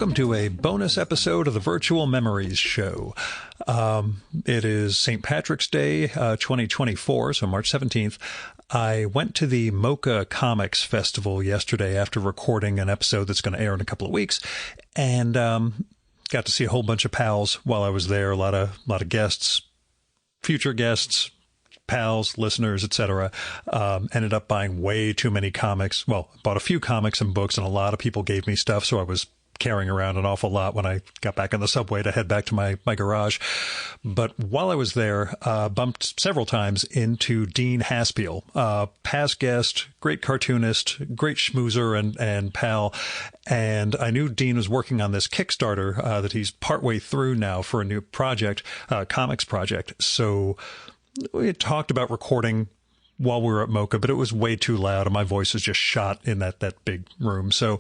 welcome to a bonus episode of the Virtual Memories Show. It is St. Patrick's Day 2024, so March 17th. I went to the Mocha Comics Festival yesterday after recording an episode that's going to air in a couple of weeks, and got to see a whole bunch of pals while I was there, a lot of guests, future guests, pals, listeners, etc. Ended up buying way too many comics. Well, bought a few comics and books, and a lot of people gave me stuff, so I was carrying around an awful lot when I got back on the subway to head back to my garage. But while I was there, bumped several times into Dean Haspiel, past guest, great cartoonist, great schmoozer and pal. And I knew Dean was working on this Kickstarter that he's partway through now for a new project, comics project. So we had talked about recording while we were at Mocha, but it was way too loud and my voice was just shot in that big room. So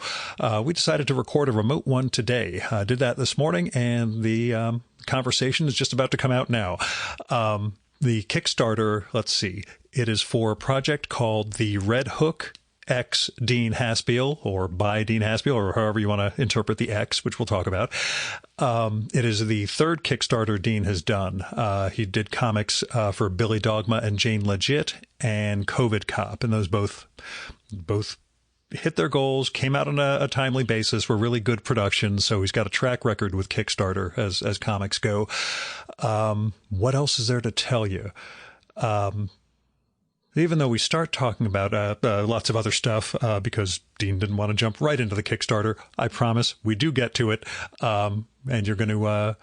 we decided to record a remote one today. I did that this morning, and the conversation is just about to come out now. The Kickstarter, let's see, it is for a project called the Red Hook X Dean Haspiel, or by Dean Haspiel, or however you want to interpret the X, which we'll talk about. It is the third Kickstarter Dean has done. He did comics for Billy Dogma and Jane Legit and COVID Cop, and those both hit their goals, came out on a timely basis, were really good productions. So he's got a track record with Kickstarter as comics go. What else is there to tell you? Even though we start talking about lots of other stuff because Dean didn't want to jump right into the Kickstarter, I promise we do get to it. And you're going to,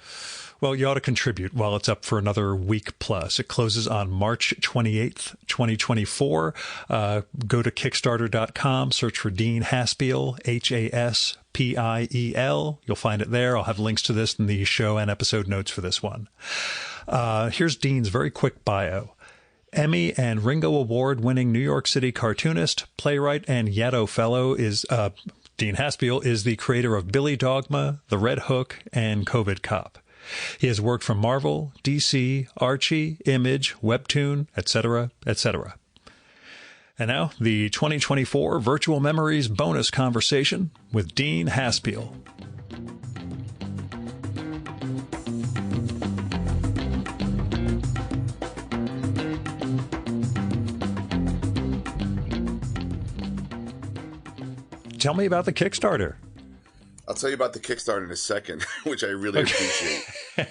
you ought to contribute while it's up for another week plus. It closes on March 28th, 2024. Go to Kickstarter.com, search for Dean Haspiel, Haspiel. You'll find it there. I'll have links to this in the show and episode notes for this one. Here's Dean's very quick bio. Emmy and Ringo Award-winning New York City cartoonist, playwright, and Yaddo Fellow Dean Haspiel is the creator of Billy Dogma, The Red Hook, and COVID Cop. He has worked for Marvel, DC, Archie, Image, Webtoon, etc., etc. And now, the 2024 Virtual Memories bonus conversation with Dean Haspiel. Tell me about the Kickstarter. I'll tell you about the Kickstarter in a second, which I really appreciate.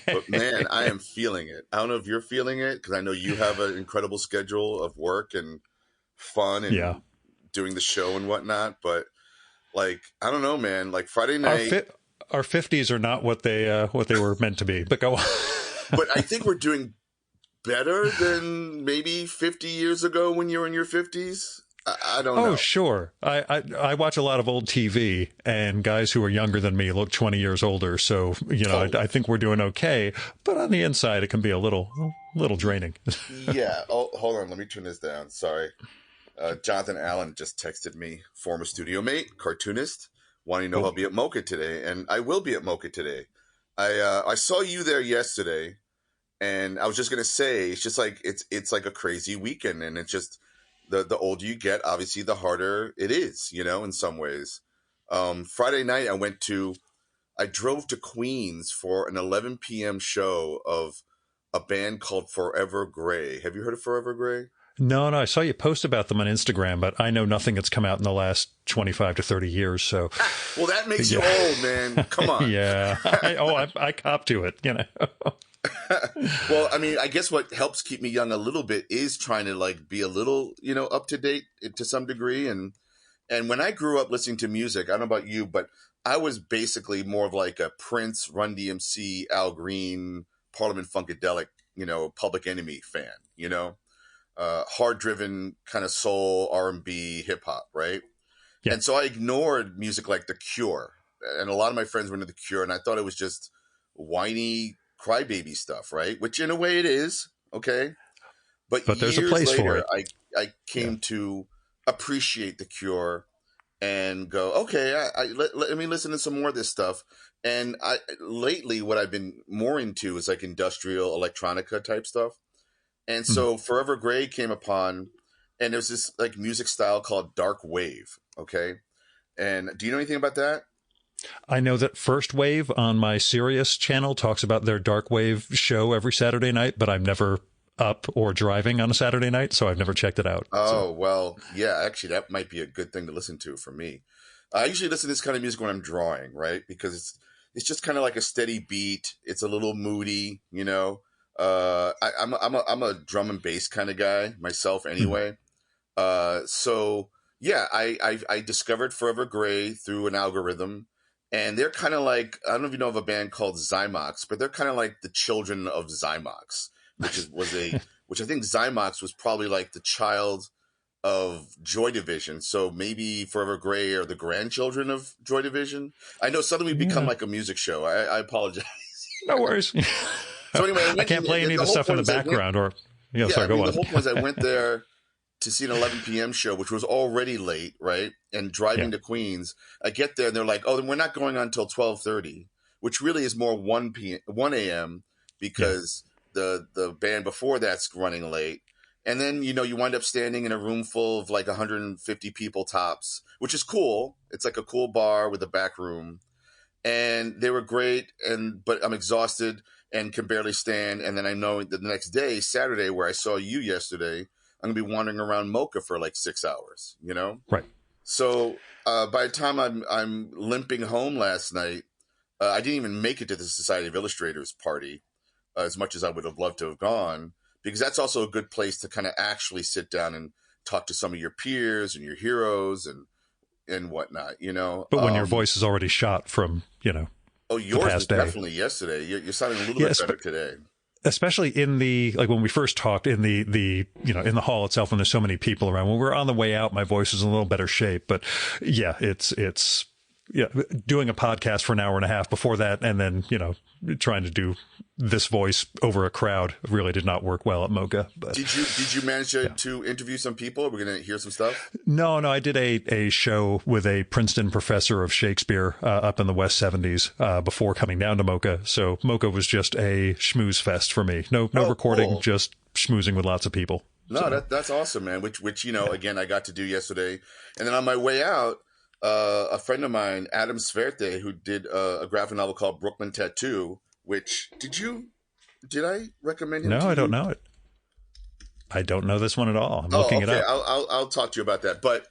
But man, I am feeling it. I don't know if you're feeling it, because I know you have an incredible schedule of work and fun and doing the show and whatnot. But like, I don't know, man. Like Friday night, our 50s are not what they were meant to be. But go on. But I think we're doing better than maybe 50 years ago when you were in your 50s. I don't know. Oh, sure. I watch a lot of old TV, and guys who are younger than me look 20 years older. So, I think we're doing okay. But on the inside, it can be a little draining. Yeah. Oh, hold on. Let me turn this down. Sorry. Jonathan Allen just texted me, former studio mate, cartoonist, wanting to know I'll be at Mocha today. And I will be at Mocha today. I saw you there yesterday, and I was just going to say, it's just like, it's like a crazy weekend, and it's just, the older you get, obviously, the harder it is, in some ways. Friday night, I drove to Queens for an 11 p.m. show of a band called Forever Grey. Have you heard of Forever Grey? No, I saw you post about them on Instagram, but I know nothing that's come out in the last 25 to 30 years. So, well, that makes you old, man. Come on. Yeah. I cop to it, Well, I mean, I guess what helps keep me young a little bit is trying to be a little, up to date to some degree. And when I grew up listening to music, I don't know about you, but I was basically more of like a Prince, Run DMC, Al Green, Parliament Funkadelic, Public Enemy fan, hard driven kind of soul, R&B, hip hop. Right. Yeah. And so I ignored music like The Cure, and a lot of my friends were into The Cure, and I thought it was just whiny crybaby stuff, right? Which in a way it is, okay? But there's a place later, for it. I came to appreciate The Cure and go, okay, let me listen to some more of this stuff. And lately what I've been more into is like industrial electronica type stuff. And so Forever Grey came upon, and there's this like music style called dark wave, okay? And do you know anything about that? I know that First Wave on my Sirius channel talks about their Dark Wave show every Saturday night, but I'm never up or driving on a Saturday night, so I've never checked it out. Oh, well, yeah, actually, that might be a good thing to listen to for me. I usually listen to this kind of music when I'm drawing, right? Because it's just kind of like a steady beat. It's a little moody, you know. I'm a drum and bass kind of guy myself, anyway. So yeah, I discovered Forever Gray through an algorithm, and they're kind of like, I don't know if you know of a band called Zymox, but they're kind of like the children of Zymox, which I think Zymox was probably like the child of Joy Division. So maybe Forever Gray are the grandchildren of Joy Division. I know suddenly we become like a music show. I apologize. No worries. So anyway, I can't play any of the stuff in the background, sorry, go on. The whole point is I went there to see an 11 p.m. show, which was already late, right? And driving to Queens, I get there and they're like, "Oh, then we're not going on until 12:30," which really is more 1 a.m. because the band before that's running late. And then, you know, you wind up standing in a room full of like 150 people tops, which is cool. It's like a cool bar with a back room. And they were great, but I'm exhausted and can barely stand. And then I know that the next day, Saturday, where I saw you yesterday, I'm gonna be wandering around Mocha for like 6 hours, you know? Right. So by the time I'm limping home last night, I didn't even make it to the Society of Illustrators party, as much as I would have loved to have gone, because that's also a good place to kind of actually sit down and talk to some of your peers and your heroes and whatnot, you know. But when your voice is already shot from, oh, yours the past was day. Definitely yesterday. You're sounding a little bit better today. Especially in the, like when we first talked in the in the hall itself, when there's so many people around. When we're on the way out, my voice is in a little better shape. But yeah, it's doing a podcast for an hour and a half before that, and then trying to do this voice over a crowd really did not work well at Mocha. But did you manage to interview some people? We're gonna hear some stuff. No, I did a show with a Princeton professor of Shakespeare up in the West 70s before coming down to Mocha. So Mocha was just a schmooze fest for me. No recording, cool. Just schmoozing with lots of people. No, so. That's awesome, man. Which again I got to do yesterday, and then on my way out. A friend of mine, Adam Sverte, who did a graphic novel called Brooklyn Tattoo, which did I recommend him? No, to I you? don't know it. I don't know this one at all. I'm looking it up. I'll talk to you about that. But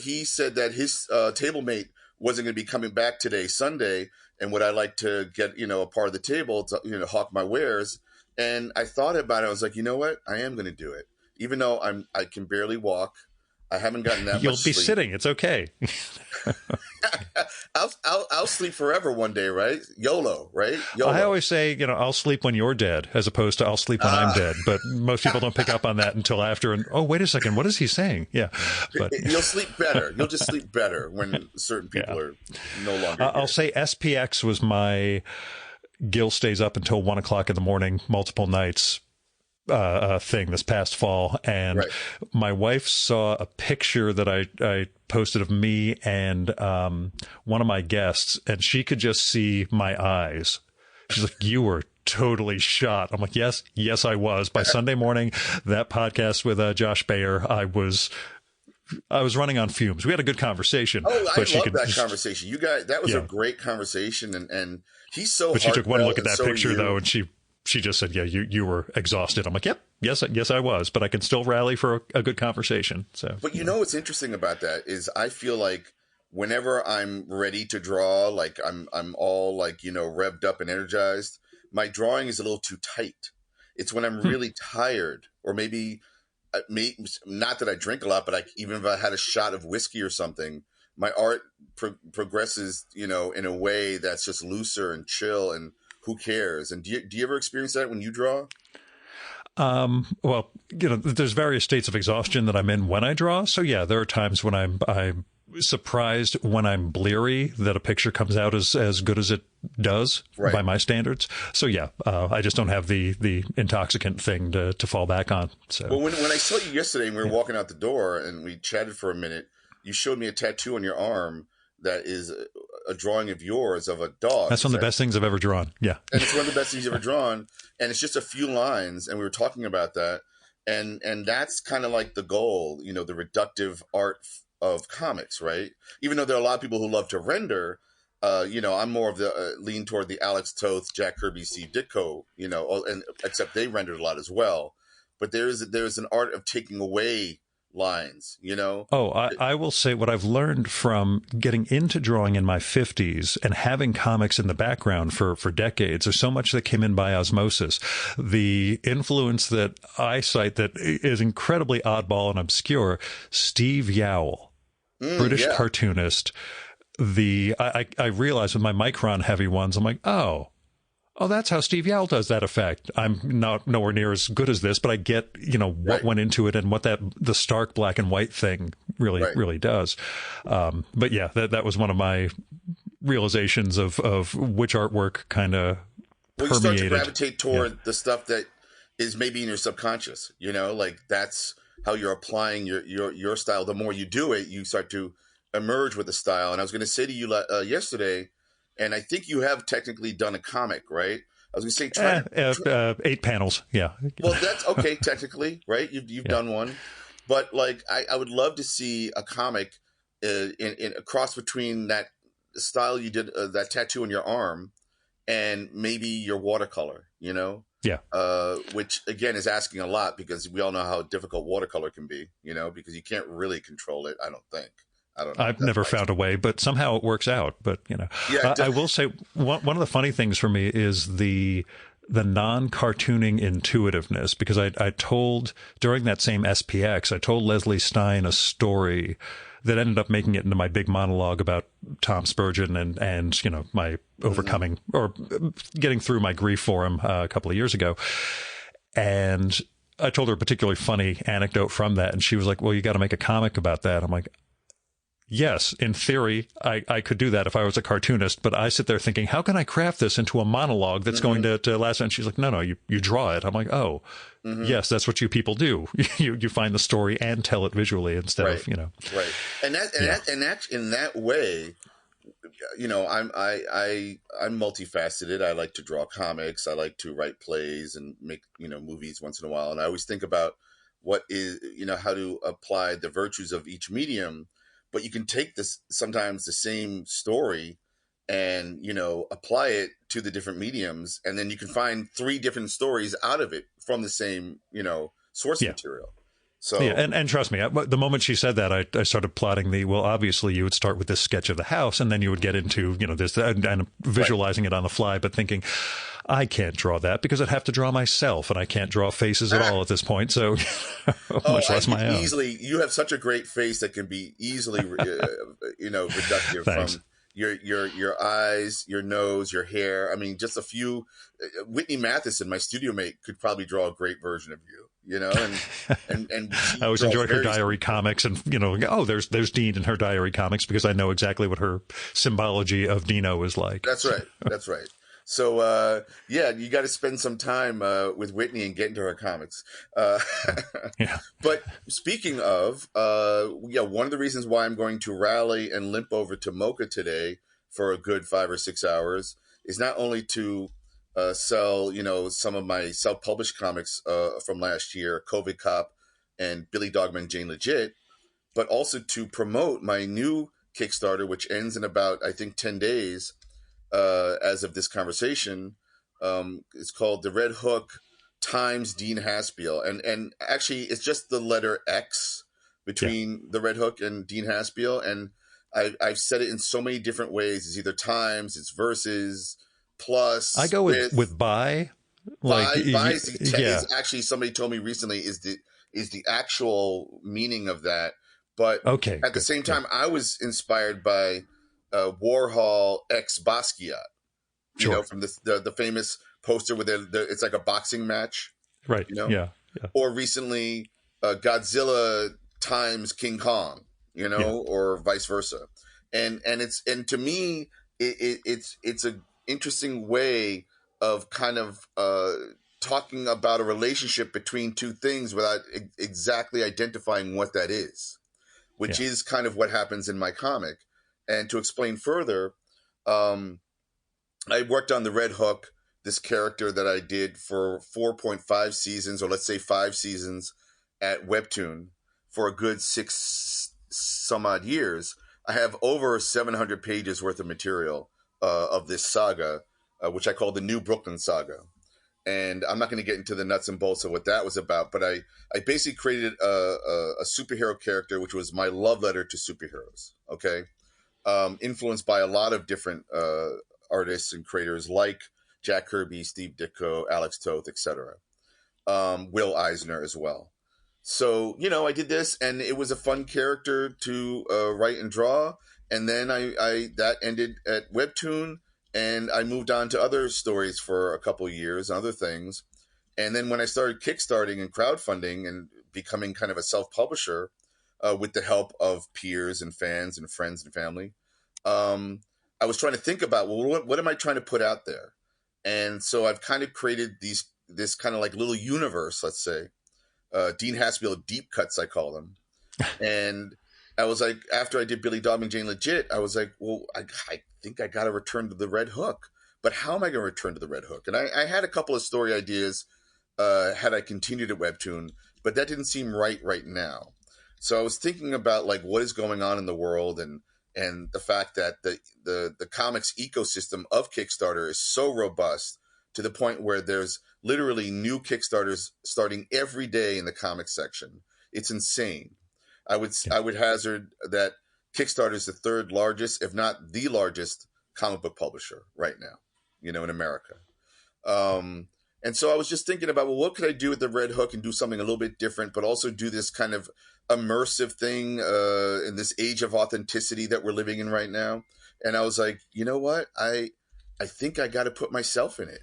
he said that his table mate wasn't going to be coming back today, Sunday, and would I like to get a part of the table to hawk my wares? And I thought about it. I was like, you know what? I am going to do it, even though I can barely walk. I haven't gotten that You'll much be sleep. Sitting. It's okay. I'll sleep forever one day, right? YOLO, right? YOLO. I always say, I'll sleep when you're dead, as opposed to I'll sleep when I'm dead. But most people don't pick up on that until after. And oh, wait a second, what is he saying? Yeah, but you'll sleep better. You'll just sleep better when certain people are no longer. I'll say SPX was my Gil stays up until 1 o'clock in the morning, multiple nights. Thing this past fall, and my wife saw a picture that I posted of me and one of my guests, and she could just see my eyes. She's like, "You were totally shot." I'm like, yes, I was. By Sunday morning, that podcast with Josh Bayer, I was running on fumes. We had a good conversation. Oh, I love that conversation. You guys, that was a great conversation, and he's so. But she took one look at that picture though, and she just said, "Yeah, you were exhausted." I'm like, "Yep, yes, I was, but I can still rally for a good conversation." So, but what's interesting about that is I feel like whenever I'm ready to draw, like I'm all like revved up and energized, my drawing is a little too tight. It's when I'm really tired, or maybe not that I drink a lot, but even if I had a shot of whiskey or something, my art progresses, in a way that's just looser and chill and. Who cares? And do you ever experience that when you draw? Well, there's various states of exhaustion that I'm in when I draw. So yeah, there are times when I'm surprised when I'm bleary that a picture comes out as good as it does by my standards. So yeah, I just don't have the intoxicant thing to fall back on. So well, when I saw you yesterday and we were walking out the door and we chatted for a minute, you showed me a tattoo on your arm that is a drawing of yours of a dog. That's one of the best things I've ever drawn. Yeah. And it's one of the best things you've ever drawn. And it's just a few lines. And we were talking about that. And that's kind of like the goal, the reductive art of comics, right? Even though there are a lot of people who love to render, I'm more of the lean toward the Alex Toth, Jack Kirby, Steve Ditko, and except they rendered a lot as well. But there's an art of taking away lines, Oh, I will say what I've learned from getting into drawing in my 50s and having comics in the background for decades. There's so much that came in by osmosis. The influence that I cite that is incredibly oddball and obscure, Steve Yowell, British yeah. cartoonist. I realized with my Micron heavy ones, I'm like, oh, that's how Steve Yowell does that effect. I'm not nowhere near as good as this, but I get, what Right. went into it and what the stark black and white thing really, Right. really does. But yeah, that was one of my realizations of which artwork kind of Well, you start to permeated. gravitate toward the stuff that is maybe in your subconscious, like that's how you're applying your style. The more you do it, you start to emerge with the style. And I was going to say to you yesterday, and I think you have technically done a comic, right? I was going to say, 8 panels. Yeah. well, that's okay, technically, right? You've done one, but like I would love to see a comic in a cross between that style you did, that tattoo on your arm, and maybe your watercolor, Yeah. which again is asking a lot because we all know how difficult watercolor can be, because you can't really control it. I don't think. I don't know. I've never found a way, but somehow it works out. But Yeah, I will say one of the funny things for me is the non-cartooning intuitiveness, because I told during that same SPX, I told Leslie Stein a story that ended up making it into my big monologue about Tom Spurgeon and my overcoming or getting through my grief for him a couple of years ago. And I told her a particularly funny anecdote from that, and she was like, "Well, you got to make a comic about that." I'm like, yes, in theory, I could do that if I was a cartoonist, but I sit there thinking, how can I craft this into a monologue that's going to last? And she's like, no, you draw it. I'm like, oh, yes, that's what you people do. You find the story and tell it visually instead of, Right. And that in that way, I'm multifaceted. I like to draw comics. I like to write plays and make, movies once in a while. And I always think about what is, how to apply the virtues of each medium. But you can take this sometimes the same story and, apply it to the different mediums. And then you can find 3 different stories out of it from the same, source material. So yeah, and trust me, the moment she said that, I started plotting well, obviously you would start with this sketch of the house, and then you would get into, this and visualizing it on the fly, but thinking, I can't draw that because I'd have to draw myself, and I can't draw faces at all at this point, so much less my own. You have such a great face that can be easily, reductive. Thanks. From your eyes, your nose, your hair. I mean, just a few. Whitney Matheson, my studio mate, could probably draw a great version of you. And I always enjoyed her diary comics, and there's Dean in her diary comics because I know exactly what her symbology of Dino is like. That's right. That's right. So you got to spend some time with Whitney and get into her comics. Yeah. But speaking of, one of the reasons why I'm going to rally and limp over to Mocha today for a good 5 or 6 hours is not only to sell, some of my self-published comics from last year, COVID Cop and Billy Dogman, Jane Legit, but also to promote my new Kickstarter, which ends in about, I think, 10 days as of this conversation. It's called The Red Hook times Dean Haspiel. And actually, it's just the letter X between The Red Hook and Dean Haspiel. And I've said it in so many different ways. It's either times, it's versus, plus. I go with by. By is actually, somebody told me recently, is the actual meaning of that. But at the same time, I was inspired by Warhol X Basquiat, from the famous poster with it's like a boxing match, right? Yeah. Or recently Godzilla times King Kong, or vice versa, and to me it's an interesting way of kind of talking about a relationship between two things without exactly identifying what that is, which is kind of what happens in my comic. And to explain further, I worked on the Red Hook, this character that I did for 4.5 seasons, or let's say 5 seasons at Webtoon for a good 6 some odd years. I have over 700 pages worth of material. of this saga, which I call the New Brooklyn Saga. And I'm not going to get into the nuts and bolts of what that was about, but I basically created a superhero character, which was my love letter to superheroes. Okay, influenced by a lot of different artists and creators like Jack Kirby, Steve Ditko, Alex Toth, etc. Will Eisner as well. So, I did this, and it was a fun character to write and draw. And then I that ended at Webtoon, and I moved on to other stories for a couple of years and other things. And then when I started kickstarting and crowdfunding and becoming kind of a self-publisher, with the help of peers and fans and friends and family, I was trying to think about, well, what am I trying to put out there? And so I've kind of created this kind of like little universe, let's say, Dean Haspiel deep cuts, I call them. And I was like, after I did Billy Dog and Jane Legit, I was like, well, I think I got to return to the Red Hook. But how am I going to return to the Red Hook? And I had a couple of story ideas had I continued at Webtoon, but that didn't seem right now. So I was thinking about like what is going on in the world, and the fact that the comics ecosystem of Kickstarter is so robust to the point where there's literally new Kickstarters starting every day in the comics section. It's insane. I would hazard that Kickstarter is the third largest, if not the largest, comic book publisher right now, in America. And so I was just thinking about, well, what could I do with the Red Hook and do something a little bit different, but also do this kind of immersive thing in this age of authenticity that we're living in right now. And I was like, you know what? I think I got to put myself in it.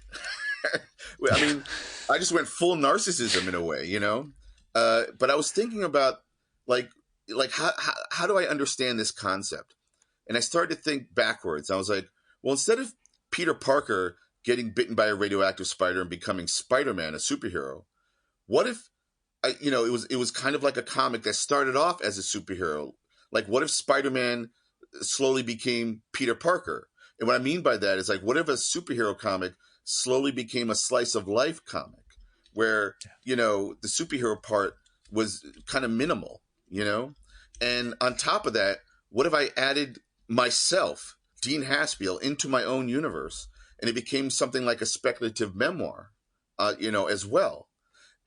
I mean, I just went full narcissism in a way, but I was thinking about like how do I understand this concept? And I started to think backwards. I was like, well, instead of Peter Parker getting bitten by a radioactive spider and becoming Spider-Man, a superhero, what if it was kind of like a comic that started off as a superhero? Like, what if Spider-Man slowly became Peter Parker? And what I mean by that is, like, what if a superhero comic slowly became a slice of life comic where, the superhero part was kind of minimal, And on top of that, what if I added myself, Dean Haspiel, into my own universe, and it became something like a speculative memoir, as well?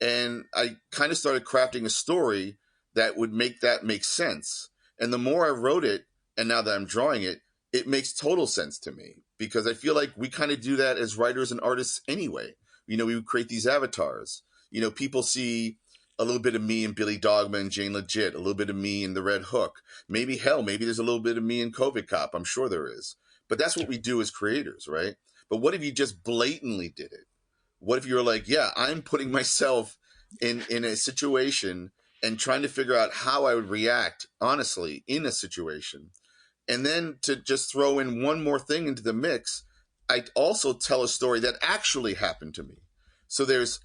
And I kind of started crafting a story that would make that make sense. And the more I wrote it, and now that I'm drawing it, it makes total sense to me, because I feel like we kind of do that as writers and artists anyway. We would create these avatars. People see a little bit of me in Billy Dogma and Jane Legit, a little bit of me in the Red Hook. Maybe there's a little bit of me in COVID Cop. I'm sure there is. But that's what we do as creators, right? But what if you just blatantly did it? What if you're like, yeah, I'm putting myself in a situation and trying to figure out how I would react honestly in a situation. And then to just throw in one more thing into the mix, I also tell a story that actually happened to me. So there's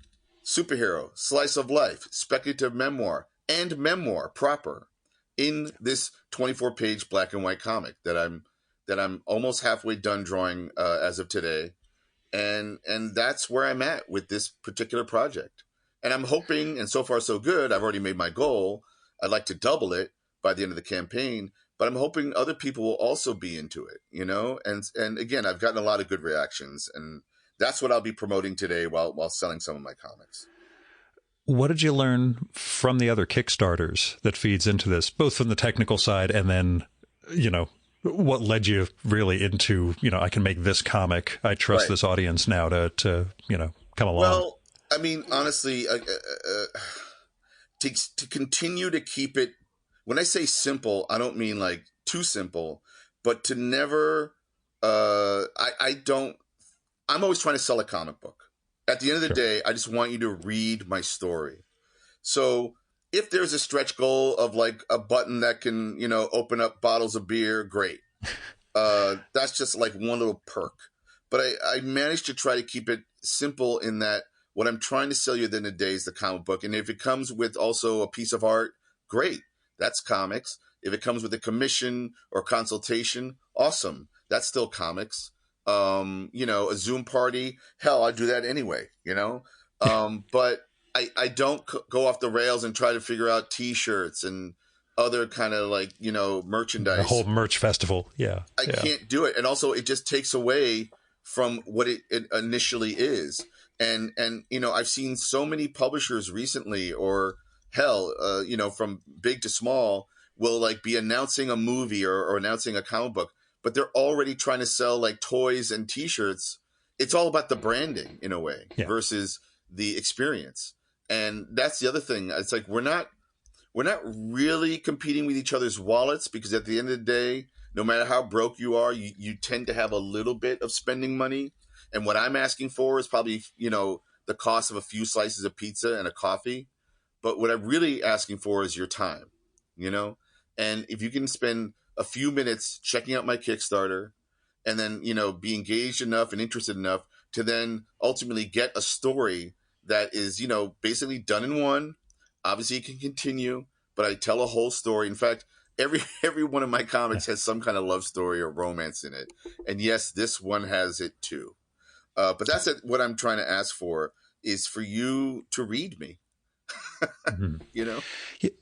superhero, slice of life, speculative memoir, and memoir proper in this 24-page black and white comic that I'm almost halfway done drawing as of today. And that's where I'm at with this particular project. And I'm hoping, and so far so good, I've already made my goal. I'd like to double it by the end of the campaign, but I'm hoping other people will also be into it, And again, I've gotten a lot of good reactions, and that's what I'll be promoting today while selling some of my comics. What did you learn from the other Kickstarters that feeds into this, both from the technical side and then, what led you really into, I can make this comic. I trust this audience now to come along. Well, I mean, honestly, to continue to keep it, when I say simple, I don't mean like too simple, but to never, I'm always trying to sell a comic book. At the end of the day, I just want you to read my story. So if there's a stretch goal of like a button that can, open up bottles of beer, great. That's just like one little perk. But I managed to try to keep it simple in that what I'm trying to sell you at the end of the day is the comic book. And if it comes with also a piece of art, great. That's comics. If it comes with a commission or consultation, awesome. That's still comics. A Zoom party, hell, I'd do that anyway, But I don't go off the rails and try to figure out T-shirts and other kind of like, The whole merchandise. merch festival. Yeah. I Yeah. can't do it. And also it just takes away from what it initially is. And I've seen so many publishers recently, or hell, from big to small, will like be announcing a movie or announcing a comic book, but they're already trying to sell like toys and t-shirts. It's all about the branding in a way Yeah. versus the experience. And that's the other thing. It's like we're not really competing with each other's wallets, because at the end of the day, no matter how broke you are, you tend to have a little bit of spending money. And what I'm asking for is probably, the cost of a few slices of pizza and a coffee. But what I'm really asking for is your time, you know? And if you can spend a few minutes checking out my Kickstarter, and then, be engaged enough and interested enough to then ultimately get a story that is, basically done in one. Obviously it can continue, but I tell a whole story. In fact, every every one of my comics has some kind of love story or romance in it. And yes, this one has it too. But that's it. What I'm trying to ask for is for you to read me, Mhm. you know?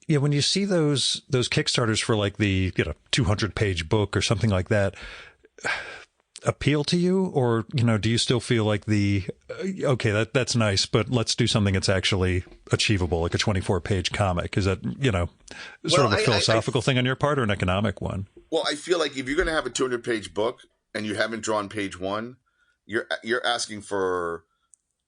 Yeah, when you see those Kickstarters for like the 200-page book or something like that, appeal to you, or do you still feel like okay, that's nice, but let's do something that's actually achievable, like a 24-page comic? Is that sort of a philosophical thing on your part, or an economic one? Well, I feel like if you're going to have a 200-page book and you haven't drawn page one, you're asking for,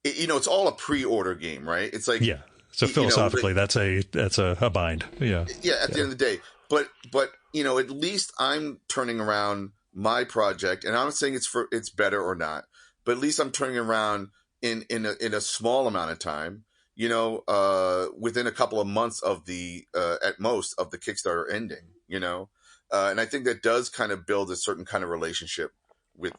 it's all a pre-order game, right? It's like, Yeah. So philosophically, that's a bind. Yeah. yeah, at the end of the day. But at least I'm turning around my project, and I'm not saying it's better or not, but at least I'm turning around in a small amount of time. Within a couple of months of the at most of the Kickstarter ending. And I think that does kind of build a certain kind of relationship with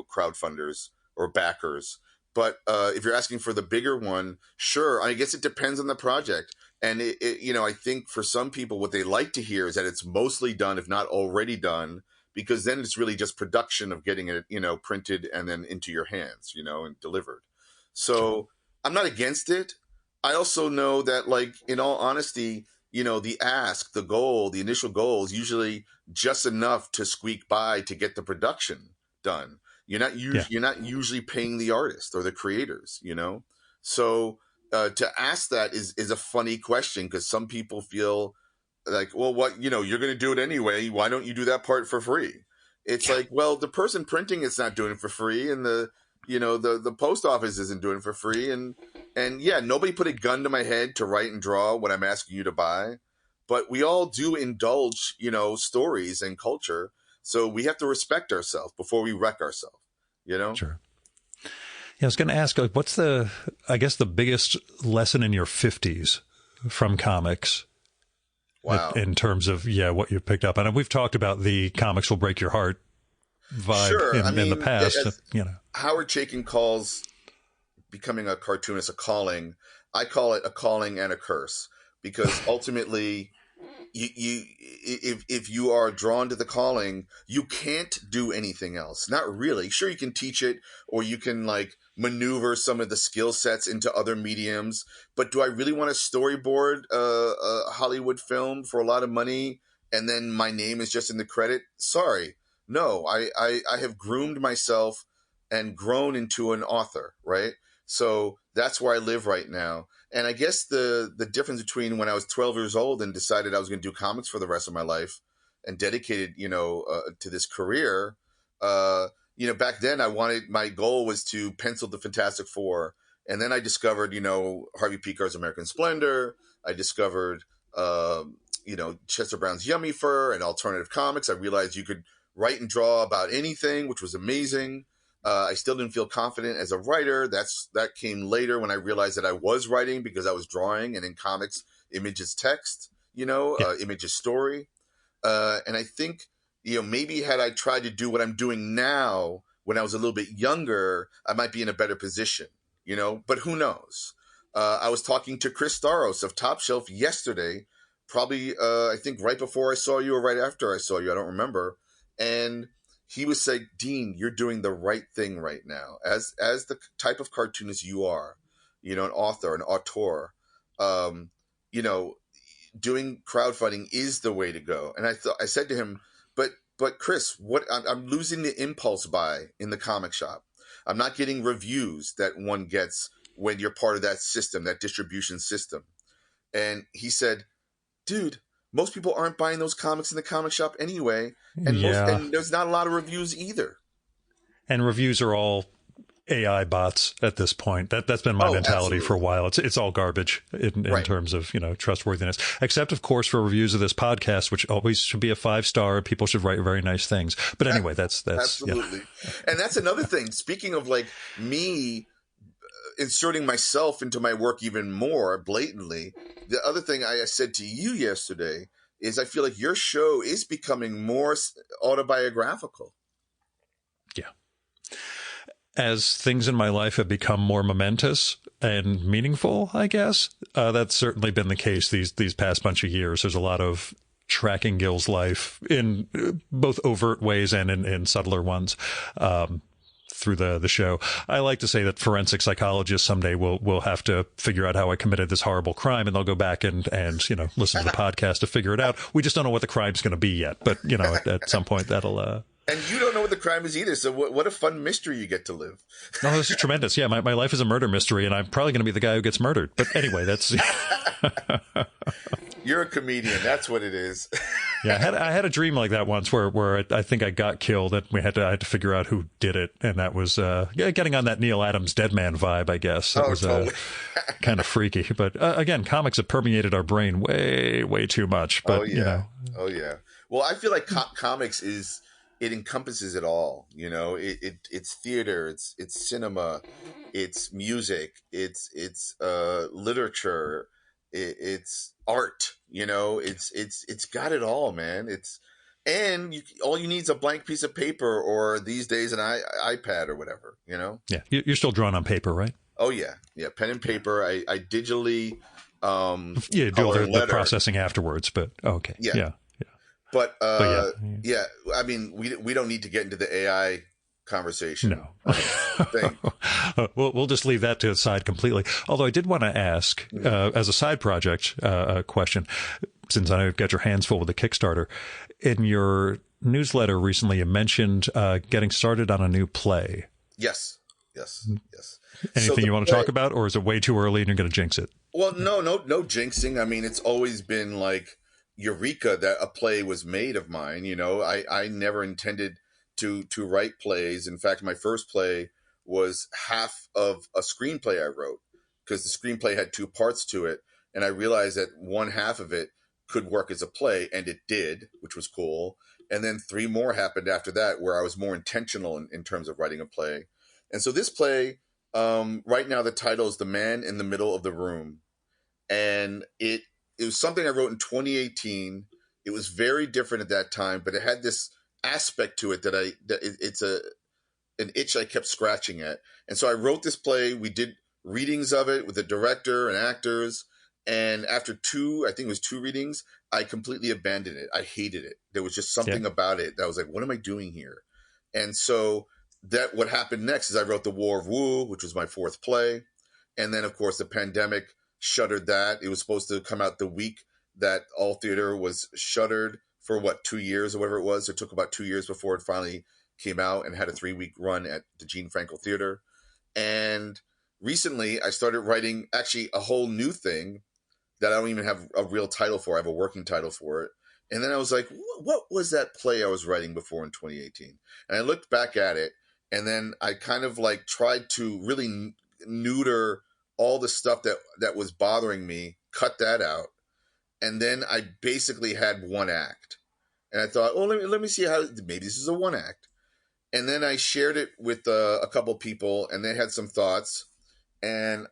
crowdfunders or backers. But if you're asking for the bigger one, sure. I guess it depends on the project. And I think for some people, what they like to hear is that it's mostly done, if not already done, because then it's really just production of getting it, printed and then into your hands, and delivered. So I'm not against it. I also know that, like, in all honesty, the ask, the goal, the initial goal is usually just enough to squeak by to get the production done. You're not usually paying the artist or the creators, So to ask that is a funny question, because some people feel like, well, what, you're going to do it anyway. Why don't you do that part for free? It's like, well, the person printing it's not doing it for free, and the post office isn't doing it for free, and yeah, nobody put a gun to my head to write and draw what I'm asking you to buy, but we all do indulge, stories and culture, so we have to respect ourselves before we wreck ourselves, Sure. Yeah, I was going to ask, like, what's I guess the biggest lesson in your 50s from comics? Wow. In terms of, what you picked up. And we've talked about the comics will break your heart vibe Sure. in the past. Howard Chaykin calls becoming a cartoonist a calling. I call it a calling and a curse, because ultimately if you are drawn to the calling, you can't do anything else. Not really. Sure, you can teach it, or you can like maneuver some of the skill sets into other mediums. But do I really want to storyboard a Hollywood film for a lot of money, and then my name is just in the credit? Sorry, no. I have groomed myself and grown into an author, right? So that's where I live right now. And I guess the difference between when I was 12 years old and decided I was going to do comics for the rest of my life and dedicated, to this career, back then my goal was to pencil the Fantastic Four. And then I discovered, Harvey Picar's American Splendor. I discovered, Chester Brown's Yummy Fur and alternative comics. I realized you could write and draw about anything, which was amazing. I still didn't feel confident as a writer. That came later, when I realized that I was writing, because I was drawing, and in comics, image is text, image is story. And I think, maybe had I tried to do what I'm doing now when I was a little bit younger, I might be in a better position, but who knows? I was talking to Chris Staros of Top Shelf yesterday, probably, I think right before I saw you or right after I saw you. I don't remember. And he was saying, Dean, you're doing the right thing right now. As the type of cartoonist you are, an author, an auteur, um, you know, doing crowdfunding is the way to go. And I said to him, but Chris, I'm losing the impulse buy in the comic shop. I'm not getting reviews that one gets when you're part of that system, that distribution system. And he said, dude, most people aren't buying those comics in the comic shop anyway, Yeah. and there's not a lot of reviews either. And reviews are all AI bots at this point. That's been my mentality Absolutely. for a while. It's all garbage in Right. terms of, trustworthiness, except of course for reviews of this podcast, which always should be a 5-star. People should write very nice things. But anyway, that's absolutely. And that's another thing. Speaking of like me inserting myself into my work even more blatantly, the other thing I said to you yesterday is I feel like your show is becoming more autobiographical. Yeah. As things in my life have become more momentous and meaningful, I guess, that's certainly been the case these past bunch of years. There's a lot of tracking Gil's life in both overt ways and in subtler ones. Through the show, I like to say that forensic psychologists someday will have to figure out how I committed this horrible crime, and they'll go back and listen to the podcast to figure it out. We just don't know what the crime's going to be yet, but at some point that'll. And you don't know what the crime is either. So what a fun mystery you get to live. Oh, this is tremendous. Yeah, my life is a murder mystery, and I'm probably going to be the guy who gets murdered. But anyway, that's. You're a comedian. That's what it is. Yeah, I had a dream like that once where I think I got killed, and I had to figure out who did it, and that was getting on that Neil Adams Dead Man vibe, I guess. It was totally. kind of freaky. But again, comics have permeated our brain way too much. But Oh yeah. Well, I feel like comics it encompasses it all. It's theater, it's cinema, it's music, it's literature, it's art. It's got it all, man. All you need is a blank piece of paper, or these days an iPad or whatever. Yeah, you're still drawing on paper, right? Oh yeah, pen and paper. I digitally do all the processing afterwards, but okay. Yeah. But I mean, we don't need to get into the AI conversation. No. We'll just leave that to the side completely. Although I did want to ask, as a side project, a question, since I know you've got your hands full with the Kickstarter. In your newsletter recently, you mentioned getting started on a new play. Yes. Anything you want to talk about, or is it way too early and you're going to jinx it? Well, no jinxing. I mean, it's always been like eureka that a play was made of mine. I never intended to write plays. In fact, my first play was half of a screenplay I wrote, because the screenplay had 2 parts to it, and I realized that one half of it could work as a play, and it did, which was cool. And then 3 more happened after that, where I was more intentional in terms of writing a play. And so this play, right now, the title is The Man in the Middle of the Room. And it was something I wrote in 2018. It was very different at that time, but it had this aspect to it that it's an itch I kept scratching at. And so I wrote this play. We did readings of it with the director and actors. And after I think it was 2 readings, I completely abandoned it. I hated it. There was just something about it that was like, what am I doing here? And so what happened next is I wrote The War of Woo, which was my 4th play. And then, of course, the pandemic shuttered that. It was supposed to come out the week that all theater was shuttered for 2 years or whatever it was. It took about 2 years before it finally came out and had a 3-week run at the Gene Frankel Theater. And recently I started writing actually a whole new thing that I don't even have a real title for. I have a working title for it. And then I was like, what was that play I was writing before in 2018? And I looked back at it, and then I kind of like tried to really neuter all the stuff that was bothering me, cut that out. And then I basically had 1 act. And I thought, let me see how, maybe this is a 1 act. And then I shared it with a couple people, and they had some thoughts. And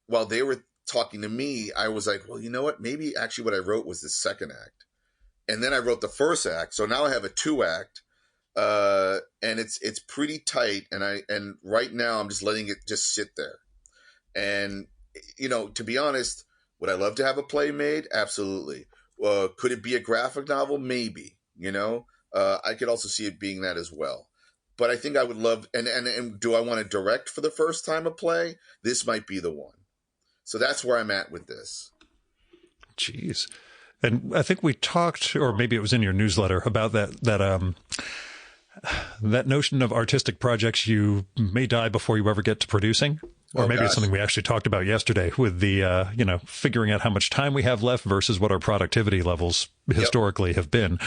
while they were talking to me, I was like, well, you know what? Maybe actually what I wrote was the 2nd act. And then I wrote the 1st act. So now I have a 2 act. And it's pretty tight. And right now I'm just letting it just sit there. And, to be honest, would I love to have a play made? Absolutely. Could it be a graphic novel? Maybe, I could also see it being that as well. But I think I would love, and do I want to direct for the first time a play? This might be the one. So that's where I'm at with this. Jeez. And I think we talked, or maybe it was in your newsletter, about that notion of artistic projects you may die before you ever get to producing. Or maybe it's something we actually talked about yesterday with the, figuring out how much time we have left versus what our productivity levels historically have been.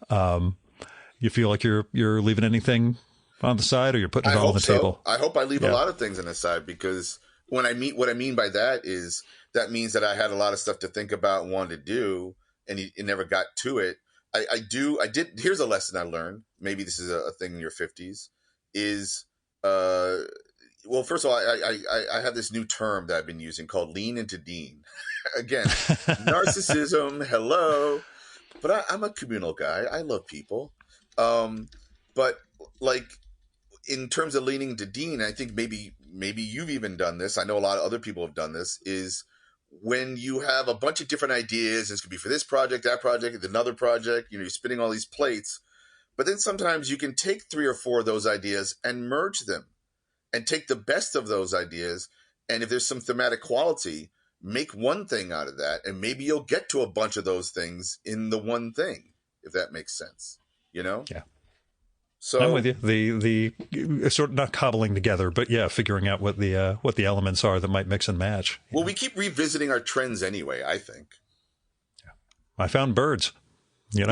You feel like you're leaving anything on the side, or you're putting it all on the table? I hope I leave a lot of things on the side, because what I mean by that is that means that I had a lot of stuff to think about and wanted to do, and it never got to it. I did. Here's a lesson I learned. Maybe this is a thing in your 50s. Is well, first of all, I have this new term that I've been using called lean into Dean. Again, narcissism. Hello, but I'm a communal guy. I love people. But like in terms of leaning to Dean, I think maybe you've even done this. I know a lot of other people have done this. Is when you have a bunch of different ideas, this could be for this project, that project, another project, you're spinning all these plates, but then sometimes you can take 3 or 4 of those ideas and merge them and take the best of those ideas. And if there's some thematic quality, make one thing out of that. And maybe you'll get to a bunch of those things in the one thing, if that makes sense, Yeah. So I'm with you. The sort of not cobbling together, but figuring out what the elements are that might mix and match. Well, we keep revisiting our trends anyway, I think. I found birds, You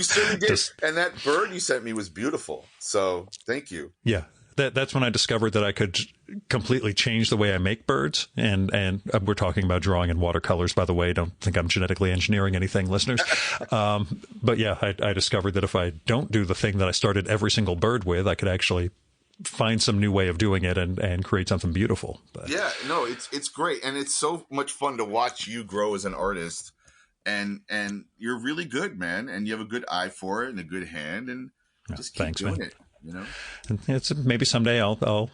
certainly did. And that bird you sent me was beautiful. So thank you. Yeah. That's when I discovered that I could completely change the way I make birds. And we're talking about drawing in watercolors, by the way. Don't think I'm genetically engineering anything, listeners. But yeah, I discovered that if I don't do the thing that I started every single bird with, I could actually find some new way of doing it and create something beautiful. But yeah, no, it's great. And it's so much fun to watch you grow as an artist. And you're really good, man. And you have a good eye for it and a good hand, and just keep doing it. And it's maybe someday I'll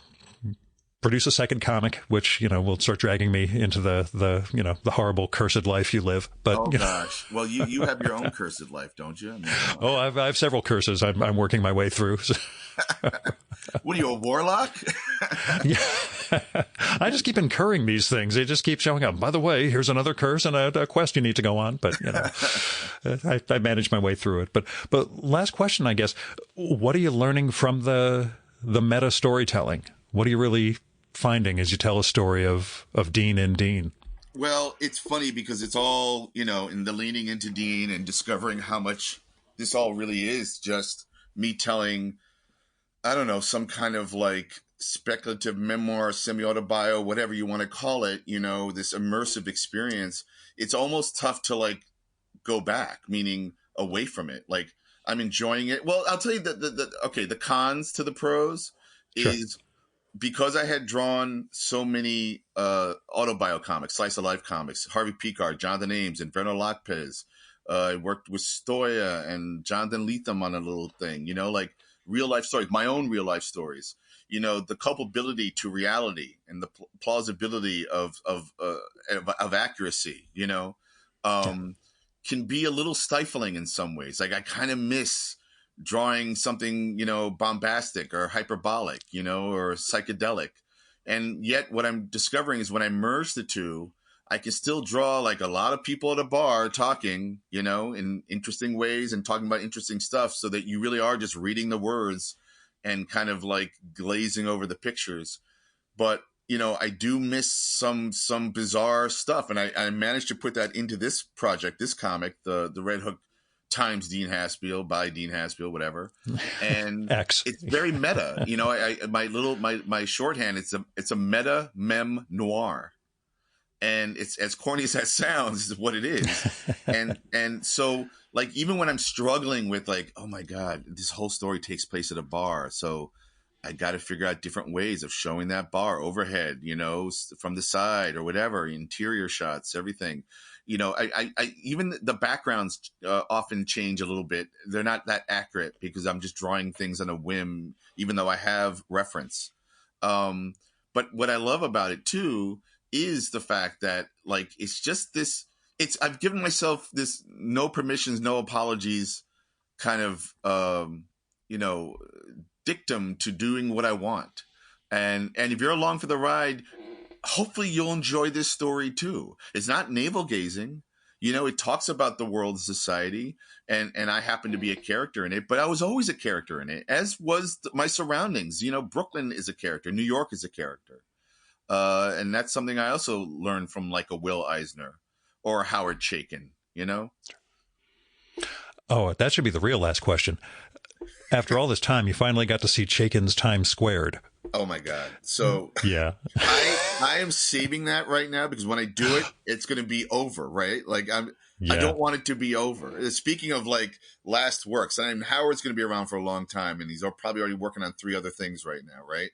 produce a second comic, which will start dragging me into the horrible cursed life you live. But gosh, well you have your own cursed life, don't you? I have several curses I'm working my way through. What are you, a warlock? Yeah. I just keep incurring these things. They just keep showing up. By the way, here's another curse and a quest you need to go on. But I manage my way through it. But last question, I guess, what are you learning from the meta storytelling? What are you really finding as you tell a story of Dean and Dean? Well, it's funny because it's all, in the leaning into Dean and discovering how much this all really is just me telling, I don't know, some kind of like speculative memoir, semi-autobio, whatever you want to call it, this immersive experience. It's almost tough to like go back, meaning away from it. Like I'm enjoying it. Well, I'll tell you the cons to the pros is because I had drawn so many autobio comics, slice of life comics, Harvey Picard, Jonathan Ames, Inferno Lopez. I worked with Stoya and Jonathan Lethem on a little thing, like real life stories, my own real life stories. The culpability to reality and the plausibility of accuracy, can be a little stifling in some ways. Like I kind of miss drawing something, bombastic or hyperbolic, or psychedelic. And yet what I'm discovering is when I merge the two, I can still draw like a lot of people at a bar talking, in interesting ways and talking about interesting stuff, so that you really are just reading the words and kind of like glazing over the pictures. But, I do miss some bizarre stuff. And I managed to put that into this project, this comic, the Red Hook times Dean Haspiel by Dean Haspiel, whatever. And it's very meta. My shorthand, it's a meta mem noir. And it's as corny as that sounds, is what it is. and so like, even when I'm struggling with like, oh my God, this whole story takes place at a bar. So I got to figure out different ways of showing that bar overhead, from the side or whatever, interior shots, everything. I even the backgrounds often change a little bit. They're not that accurate because I'm just drawing things on a whim, even though I have reference. But what I love about it too is the fact that like, it's just this, I've given myself this no permissions, no apologies kind of, dictum to doing what I want. And if you're along for the ride, hopefully you'll enjoy this story too. It's not navel gazing. You know, it talks about the world society, and I happen to be a character in it, but I was always a character in it, as was my surroundings. You know, Brooklyn is a character, New York is a character. And that's something I also learned from like a Will Eisner or Howard Chaykin, you know? Oh, that should be the real last question. After all this time, you finally got to see Chaykin's Times Squared. Oh my God. So yeah, I am saving that right now because when I do it, it's going to be over, right? Like I don't want it to be over. Speaking of like last works, I mean, Howard's going to be around for a long time and he's probably already working on 3 other things right now, right?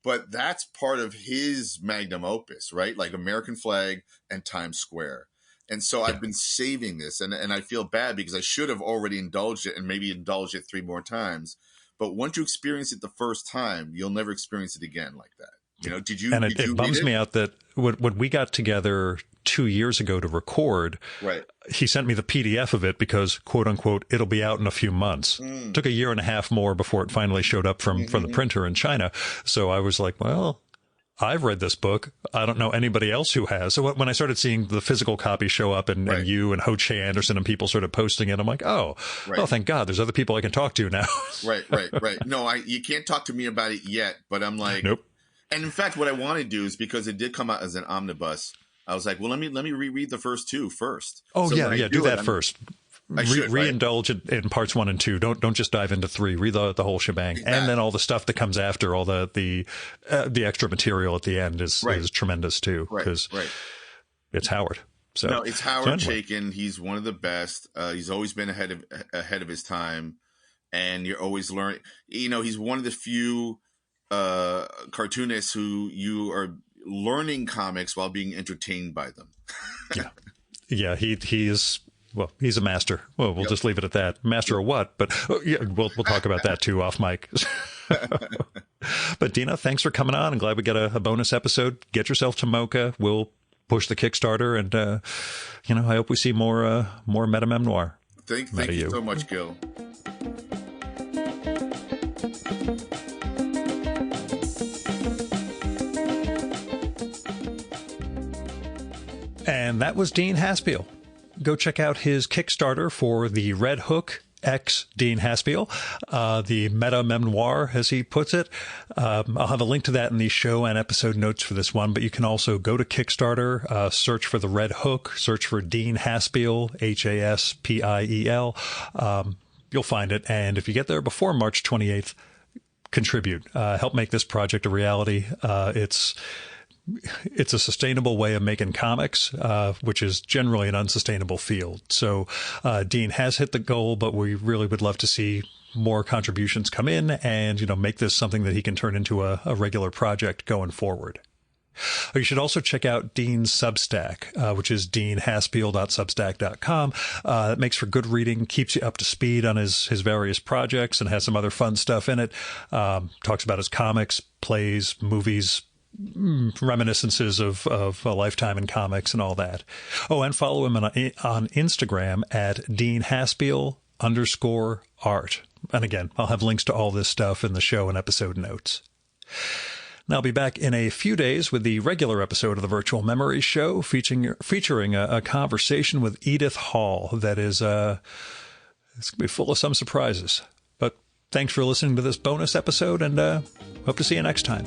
But that's part of his magnum opus, right? Like American Flag and Times Square. And so I've been saving this and I feel bad because I should have already indulged it and maybe indulged it 3 more times. But once you experience it the first time, you'll never experience it again like that. You know, did you? And it bums me out that when we got together 2 years ago to record, right, he sent me the PDF of it because, quote unquote, it'll be out in a few months. Took a year and a half more before it finally showed up from the printer in China. So I was like, well, I've read this book. I don't know anybody else who has. So when I started seeing the physical copy show up and you and Ho Che Anderson and people sort of posting it, I'm like, oh, well, thank God. There's other people I can talk to now. Right. No, you can't talk to me about it yet, but I'm like, nope. And in fact, what I want to do is because it did come out as an omnibus, I was like, well, let me reread the first 2 first. Oh, so do that first. Re-indulge right? in parts 1 and 2. Don't just dive into 3. Read the whole shebang, and then all the stuff that comes after, all the extra material at the end is tremendous too, because it's Howard. So no, it's Howard Chaykin. He's one of the best. He's always been ahead of his time, and you're always learning. You know, he's one of the few cartoonists who you are learning comics while being entertained by them. He's. Well, he's a master. Well, we'll just leave it at that. Master of what? But we'll talk about that too off mic. But Dina, thanks for coming on. I'm glad we got a bonus episode. Get yourself to Mocha. We'll push the Kickstarter, and I hope we see more Meta Memoir. Thank you so much, Gil. And that was Dean Haspiel. Go check out his Kickstarter for the Red Hook X Dean Haspiel, the meta memoir, as he puts it. I'll have a link to that in the show and episode notes for this one, but you can also go to Kickstarter, search for the Red Hook, search for Dean Haspiel, Haspiel. You'll find it. And if you get there before March 28th, contribute, help make this project a reality. It's a sustainable way of making comics, which is generally an unsustainable field. So Dean has hit the goal, but we really would love to see more contributions come in and, make this something that he can turn into a regular project going forward. You should also check out Dean's Substack, which is deanhaspiel.substack.com. It makes for good reading, keeps you up to speed on his various projects, and has some other fun stuff in it. Talks about his comics, plays, movies, reminiscences of a lifetime in comics and all that. Oh, and follow him on Instagram at DeanHaspiel_art. And again, I'll have links to all this stuff in the show and episode notes. And I'll be back in a few days with the regular episode of the Virtual Memories Show, featuring a conversation with Edith Hall that is it's going to be full of some surprises. But thanks for listening to this bonus episode, and hope to see you next time.